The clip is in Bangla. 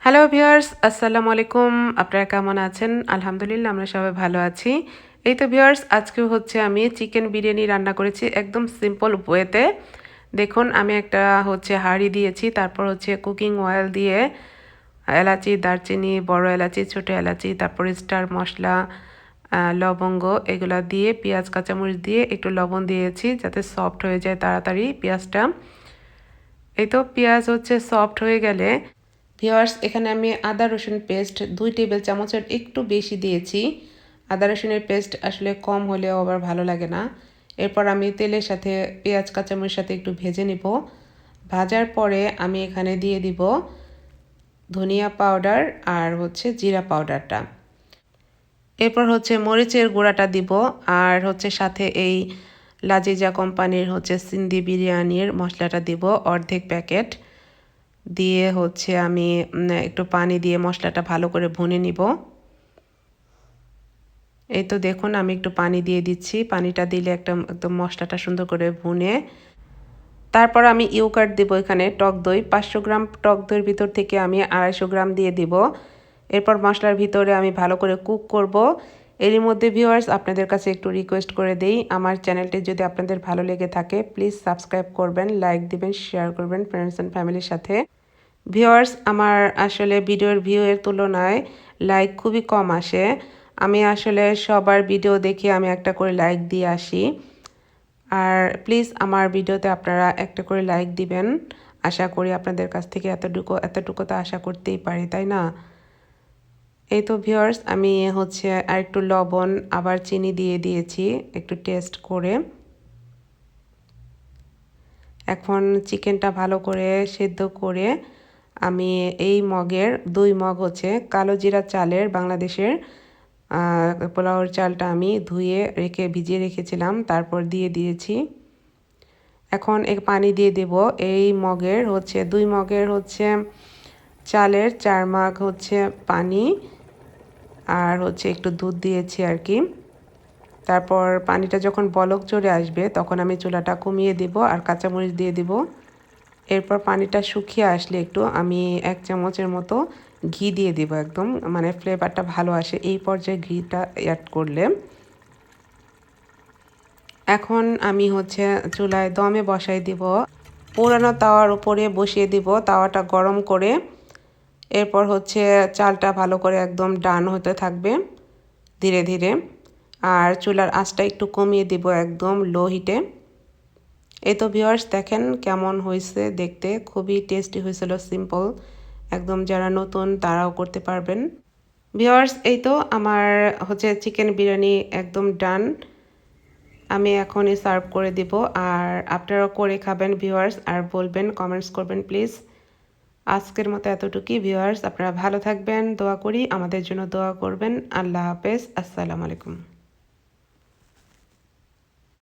হ্যালো ভিউয়ার্স, আসসালামু আলাইকুম। আপনারা কেমন আছেন? আলহামদুলিল্লাহ আমরা সবাই ভালো আছি। এই তো ভিউয়ার্স, আজকে হচ্ছে আমি চিকেন বিরিয়ানি রান্না করেছি একদম সিম্পল ওয়েতে। দেখুন আমি একটা হচ্ছে হাঁড়ি দিয়েছি, তারপর হচ্ছে কুকিং অয়েল দিয়ে এলাচি, দারচিনি, বড় এলাচি, ছোট এলাচি, তারপর স্টার মশলা, লবঙ্গ এগুলা দিয়ে পেঁয়াজ কাঁচামরিচ দিয়ে একটু লবণ দিয়েছি যাতে সফট হয়ে যায় তাড়াতাড়ি পেঁয়াজটা। এই তো পেঁয়াজ হচ্ছে সফট হয়ে গেলে ভিওয়ার্স এখানে আমি আদা রসুন পেস্ট 2 টেবিল চামচের একটু বেশি দিয়েছি। আদা রসুনের পেস্ট আসলে কম হলেও আবার ভালো লাগে না। এরপর আমি তেলের সাথে পেঁয়াজ কাঁচামরিচের সাথে একটু ভেজে নিব। ভাজার পরে আমি এখানে দিয়ে দিব ধনিয়া পাউডার আর হচ্ছে জিরা পাউডারটা। এরপর হচ্ছে মরিচের গুঁড়াটা দিব আর হচ্ছে সাথে এই লাজিজা কোম্পানির হচ্ছে সিন্ধি বিরিয়ানির মশলাটা দিব অর্ধেক প্যাকেট দিয়ে হচ্ছে আমি একটু পানি দিয়ে মশলাটা ভালো করে ভুনে নিব। এই তো দেখুন আমি একটু পানি দিয়ে দিচ্ছি, পানিটা দিলে একদম মশলাটা সুন্দর করে ভুনে তারপর আমি ইয়োগার্ট দিব। এখানে টক দই 500 গ্রাম টক দইয়ের ভিতর থেকে আমি 250 গ্রাম দিয়ে দিব। এরপর মশলার ভিতরে আমি ভালো করে কুক করব। এরই মধ্যে ভিউয়ার্স আপনাদের কাছে একটু রিকোয়েস্ট করে দেই, আমার চ্যানেলটি যদি আপনাদের ভালো লেগে থাকে প্লিজ সাবস্ক্রাইব করবেন, লাইক দিবেন, শেয়ার করবেন ফ্রেন্ডস অ্যান্ড ফ্যামিলির সাথে। ভিউয়ার্স আমার আসলে ভিডিওর ভিউয়ের তুলনায় লাইক খুবই কম আসে। আমি আসলে সবার ভিডিও দেখে আমি একটা করে লাইক দিয়ে আসি। আর প্লিজ আমার ভিডিওতে আপনারা একটা করে লাইক দিবেন। আশা করি আপনাদের কাছ থেকে এতটুকু তো আশা করতেই পারি, তাই না? এই তো ভিউয়ার্স আমি হচ্ছে আর একটু লবণ আবার চিনি দিয়ে দিয়েছি একটু টেস্ট করে। এখন চিকেনটা ভালো করে সেদ্ধ করে আমি এই মগের 2 মগ হচ্ছে কালো জিরা চালের বাংলাদেশের পোলাওর চালটা আমি ধুয়ে ভিজিয়ে রেখেছিলাম, তারপর দিয়ে দিয়েছি। এখন পানি দিয়ে দেব। এই মগের হচ্ছে 2 মগের হচ্ছে চালের 4 মগ হচ্ছে পানি আর হচ্ছে একটু দুধ দিয়েছি আর কি। তারপর পানিটা যখন বলক চলে আসবে তখন আমি চুলাটা কমিয়ে দেব আর কাঁচামরিচ দিয়ে দেব। এরপর পানিটা শুকিয়ে আসলে একটু আমি 1 চামচের মতো ঘি দিয়ে দেব, একদম মানে ফ্লেভারটা ভালো আসে এই পর্যায়ে ঘিটা অ্যাড করলে। এখন আমি হচ্ছে চুলায় দমে বসাই দিব। পুরানো তাওয়ার উপরে বসিয়ে দিব তাওয়াটা গরম করে। এরপর হচ্ছে চালটা ভালো করে একদম ডান হতে থাকবে ধীরে ধীরে। আর চুলার আঁচটা একটু কমিয়ে দিব একদম লো হিটে। এই তো ভিউয়ার্স দেখেন কেমন হয়েছে দেখতে, খুবই টেস্টি হয়েছিল, সিম্পল একদম, যারা নতুন তারাও করতে পারবেন। ভিউয়ার্স এই তো আমার হচ্ছে চিকেন বিরিয়ানি একদম ডান। আমি এখনই সার্ভ করে দিব আর আপনারাও করে খাবেন ভিউয়ার্স আর বলবেন, কমেন্টস করবেন প্লিজ। আজকের মতো এতটুকুই ভিউয়ার্স, আপনারা ভালো থাকবেন, দোয়া করি আমাদের জন্য দোয়া করবেন। আল্লাহ হাফেজ, আসসালামু আলাইকুম।